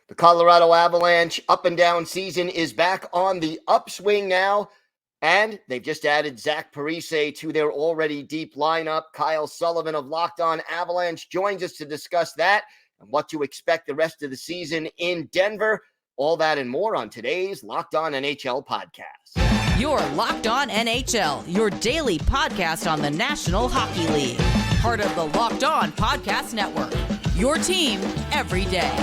The Colorado Avalanche up and down season is back on the upswing now, and they've just added Zach Parise to their already deep lineup. Kyle Sullivan of Locked On Avalanche joins us to discuss that and what to expect the rest of the season in Denver. All that and more on today's Locked On NHL podcast. You're Locked On NHL, your daily podcast on the National Hockey League. Part of the Locked On Podcast Network, your team every day.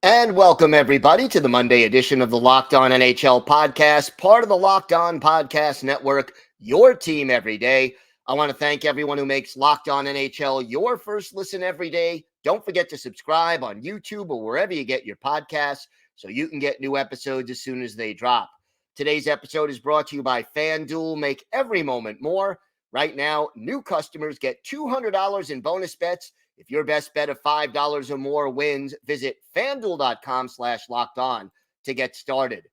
And welcome, everybody, to the Monday edition of the Locked On NHL podcast, part of the Locked On Podcast Network, your team every day. I want to thank everyone who makes Locked On NHL your first listen every day. Don't forget to subscribe on YouTube or wherever you get your podcasts so you can get new episodes as soon as they drop. Today's episode is brought to you by FanDuel. Make every moment more. Right now, new customers get $200 in bonus bets. If your best bet of $5 or more wins, visit FanDuel.com/lockedon to get started.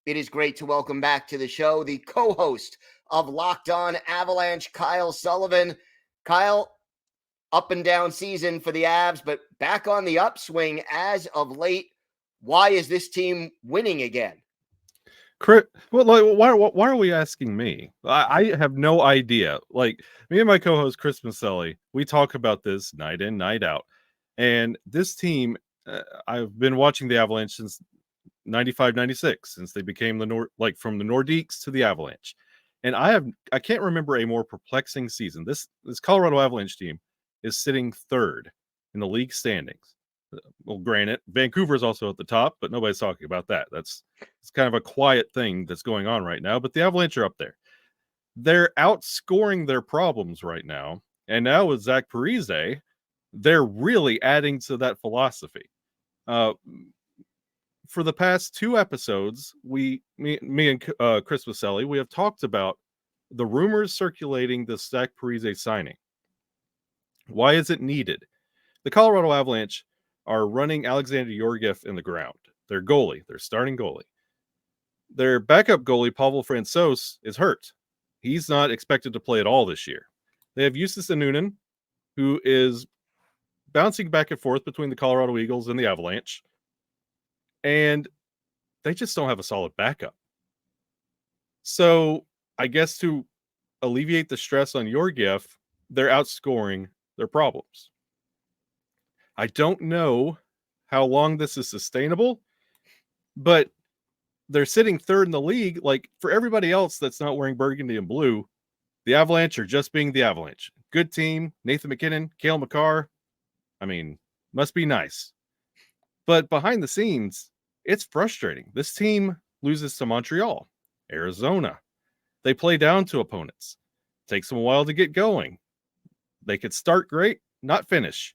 It is great to welcome back to the show the co-host of Locked On Avalanche, Kyle Sullivan. Kyle, up and down season for the Avs, but back on the upswing as of late. Why is this team winning again? Chris, well, why are we asking me? I have no idea. Like, me and my co-host Chris Maselli, we talk about this night in, night out. And this team, I've been watching the Avalanche since 95, 96, since they became from the Nordiques to the Avalanche. And I can't remember a more perplexing season. This Colorado Avalanche team is sitting third in the league standings. Well, granted, Vancouver is also at the top, but nobody's talking about that. It's kind of a quiet thing that's going on right now, but the Avalanche are up there. They're outscoring their problems right now, and now with Zach Parise, they're really adding to that philosophy. For the past two episodes, me and Chris Maselli, we have talked about the rumors circulating the Zach Parise signing. Why is it needed? The Colorado Avalanche are running Alexander Georgiev in the ground. Their goalie, their starting goalie. Their backup goalie, Pavel Francouz, is hurt. He's not expected to play at all this year. They have Justus Annunen, who is bouncing back and forth between the Colorado Eagles and the Avalanche. And they just don't have a solid backup. So I guess to alleviate the stress on Georgiev, they're outscoring their problems. I don't know how long this is sustainable, but they're sitting third in the league. Like, for everybody else that's not wearing burgundy and blue, the Avalanche are just being the Avalanche. Good team. Nathan MacKinnon, Cale Makar. I mean, must be nice. But behind the scenes, it's frustrating. This team loses to Montreal, Arizona. They play down to opponents. Takes them a while to get going. They could start great, not finish.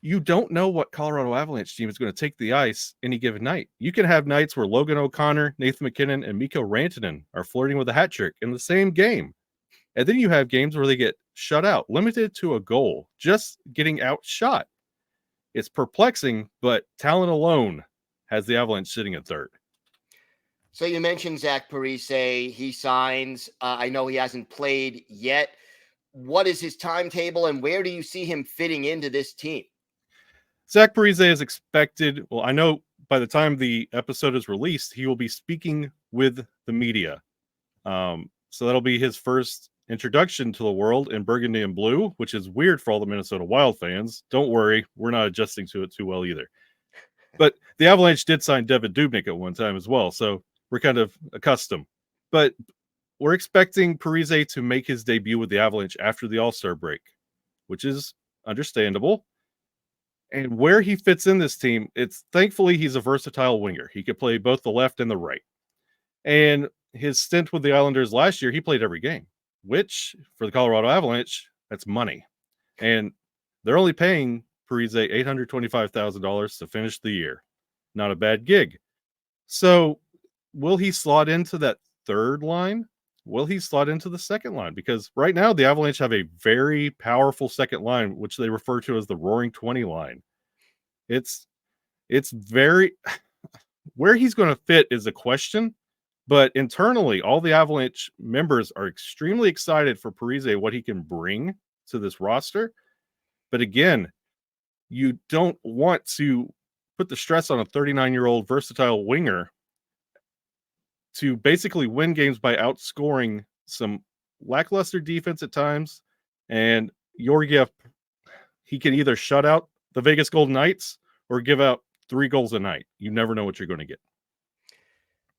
You don't know what Colorado Avalanche team is going to take the ice any given night. You can have nights where Logan O'Connor, Nathan MacKinnon, and Mikko Rantanen are flirting with a hat trick in the same game. And then you have games where they get shut out, limited to a goal, just getting outshot. It's perplexing, but talent alone has the Avalanche sitting at third. So you mentioned Zach Parise. He signs. I know he hasn't played yet. What is his timetable, and where do you see him fitting into this team? Zach Parise is expected. Well, I know by the time the episode is released, he will be speaking with the media. So that'll be his first introduction to the world in burgundy and blue, which is weird for all the Minnesota Wild fans. Don't worry, we're not adjusting to it too well either. But the Avalanche did sign Devan Dubnyk at one time as well, so we're kind of accustomed. But we're expecting Parise to make his debut with the Avalanche after the All-Star break, which is understandable. And where he fits in this team, thankfully he's a versatile winger. He could play both the left and the right. And his stint with the Islanders last year, he played every game, which for the Colorado Avalanche, that's money. And they're only paying Parise $825,000 to finish the year. Not a bad gig. So will he slot into that third line? Will he slot into the second line? Because right now the Avalanche have a very powerful second line, which they refer to as the Roaring 20 line. It's very Where he's going to fit is a question, but internally, all the Avalanche members are extremely excited for Parise, what he can bring to this roster. But again, you don't want to put the stress on a 39-year-old versatile winger to basically win games by outscoring some lackluster defense at times. And Georgiev, he can either shut out the Vegas Golden Knights or give out 3 goals a night. You never know what you're going to get.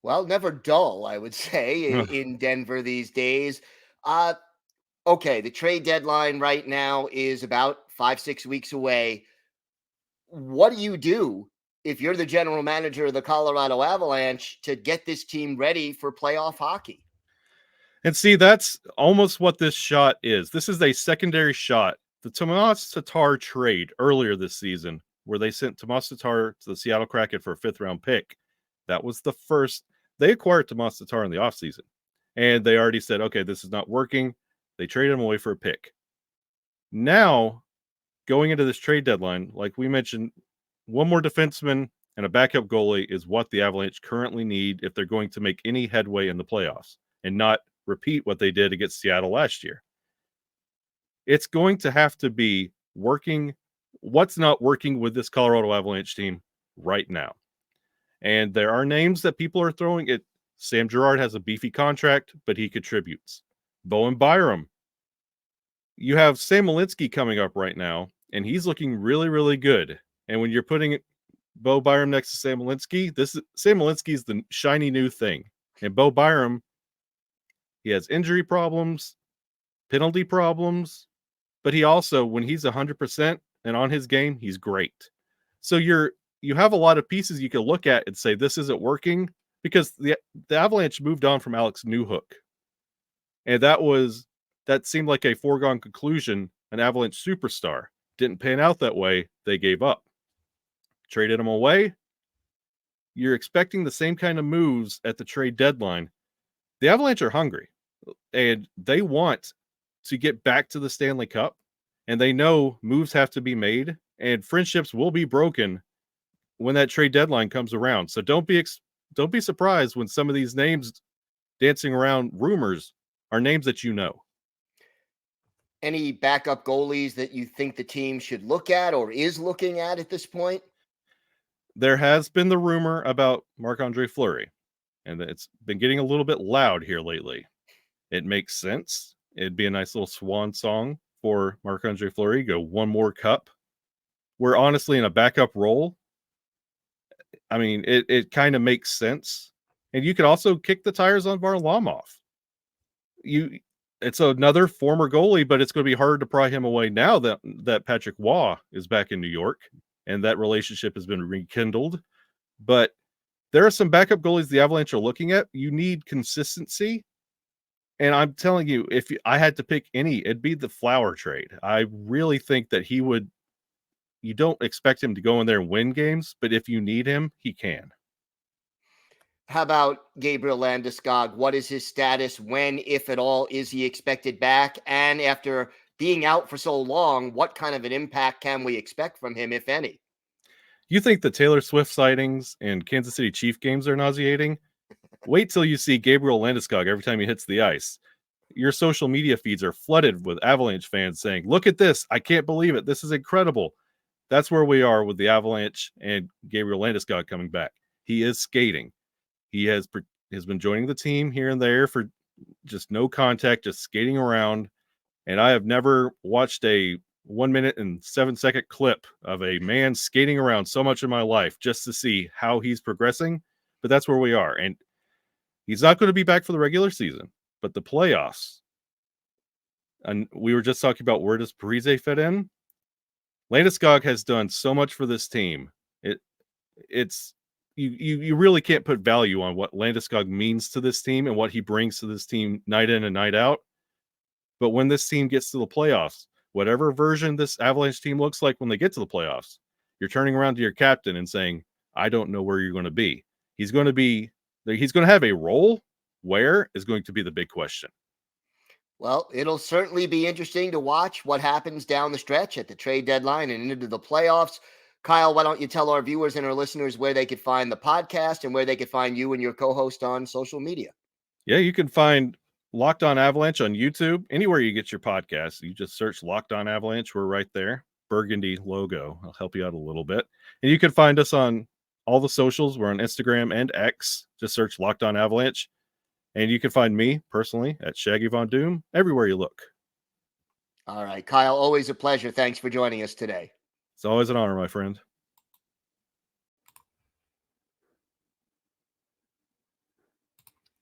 Well, never dull, I would say, in Denver these days. Okay, the trade deadline right now is about 5-6 weeks away. What do you do if you're the general manager of the Colorado Avalanche to get this team ready for playoff hockey? And see, that's almost what this shot is. This is a secondary shot. The Tomas Tatar trade earlier this season, where they sent Tomas Tatar to the Seattle Kraken for a 5th-round pick. That was the first. They acquired Tomas Tatar in the offseason, and they already said, okay, this is not working. They traded him away for a pick. Now, going into this trade deadline, like we mentioned, one more defenseman and a backup goalie is what the Avalanche currently need if they're going to make any headway in the playoffs and not repeat what they did against Seattle last year. It's going to have to be working. What's not working with this Colorado Avalanche team right now? And there are names that people are throwing at. Sam Girard has a beefy contract, but he contributes. Bowen Byram. You have Sam Malinsky coming up right now, and he's looking really, really good. And when you're putting Bo Byram next to Sam Malinsky, Sam Malinsky is the shiny new thing. And Bo Byram, he has injury problems, penalty problems, but he also, when he's 100% and on his game, he's great. So you have a lot of pieces you can look at and say, this isn't working, because the Avalanche moved on from Alex Newhook. And that seemed like a foregone conclusion, an Avalanche superstar. Didn't pan out that way. They gave up. Traded him away. You're expecting the same kind of moves at the trade deadline. The Avalanche are hungry, and they want to get back to the Stanley Cup, and they know moves have to be made, and friendships will be broken when that trade deadline comes around. So don't be surprised when some of these names dancing around rumors are names that you know. Any backup goalies that you think the team should look at or is looking at this point? There has been the rumor about Marc-Andre Fleury, and it's been getting a little bit loud here lately. It makes sense. It'd be a nice little swan song for Marc-Andre Fleury. Go one more cup. We're honestly in a backup role. I mean, it kind of makes sense. And you could also kick the tires on Varlamov. It's another former goalie, but it's going to be hard to pry him away now that Patrick Waugh is back in New York, and that relationship has been rekindled. But there are some backup goalies the Avalanche are looking at. You need consistency. And I'm telling you, if I had to pick any, it'd be the Flower trade. I really think that you don't expect him to go in there and win games, but if you need him, he can. How about Gabriel Landeskog? What is his status? When, if at all, is he expected back? And after being out for so long, what kind of an impact can we expect from him, if any? You think the Taylor Swift sightings and Kansas City Chief games are nauseating? Wait till you see Gabriel Landeskog every time he hits the ice. Your social media feeds are flooded with Avalanche fans saying, look at this. I can't believe it. This is incredible. That's where we are with the Avalanche and Gabriel Landeskog coming back. He is skating. He has been joining the team here and there for just no contact, just skating around. And I have never watched a 1 minute and 7 second clip of a man skating around so much in my life just to see how he's progressing. But that's where we are. And he's not going to be back for the regular season, but the playoffs. And we were just talking about, where does Parise fit in? Landeskog has done so much for this team. You really can't put value on what Landeskog means to this team and what he brings to this team night in and night out. But when this team gets to the playoffs, whatever version this Avalanche team looks like when they get to the playoffs, you're turning around to your captain and saying, I don't know where you're going to be. He's going to have a role. Where is going to be the big question. Well, it'll certainly be interesting to watch what happens down the stretch at the trade deadline and into the playoffs. Kyle, why don't you tell our viewers and our listeners where they could find the podcast and where they could find you and your co-host on social media? Yeah, you can find Locked On Avalanche on YouTube, anywhere you get your podcasts. You just search Locked On Avalanche. We're right there. Burgundy logo. I'll help you out a little bit. And you can find us on all the socials. We're on Instagram and X. Just search Locked On Avalanche. And you can find me personally at Shaggy Von Doom everywhere you look. All right, Kyle, always a pleasure. Thanks for joining us today. It's always an honor, my friend.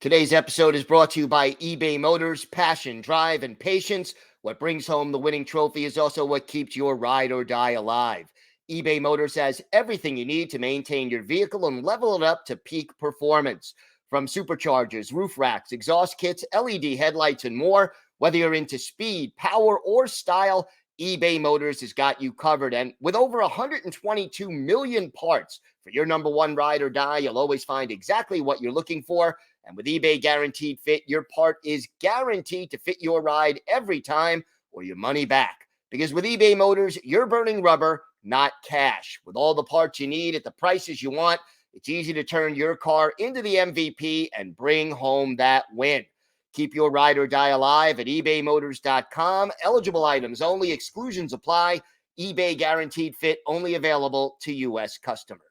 Today's episode is brought to you by eBay Motors. Passion, drive, and patience. What brings home the winning trophy is also what keeps your ride or die alive. eBay Motors has everything you need to maintain your vehicle and level it up to peak performance. From superchargers, roof racks, exhaust kits, LED headlights, and more, whether you're into speed, power, or style, eBay Motors has got you covered. And with over 122 million parts for your number one ride or die, you'll always find exactly what you're looking for. And with eBay Guaranteed Fit, your part is guaranteed to fit your ride every time or your money back. Because with eBay Motors, you're burning rubber, not cash. With all the parts you need at the prices you want, it's easy to turn your car into the MVP and bring home that win. Keep your ride or die alive at ebaymotors.com. Eligible items only. Exclusions apply. eBay Guaranteed Fit only available to U.S. customers.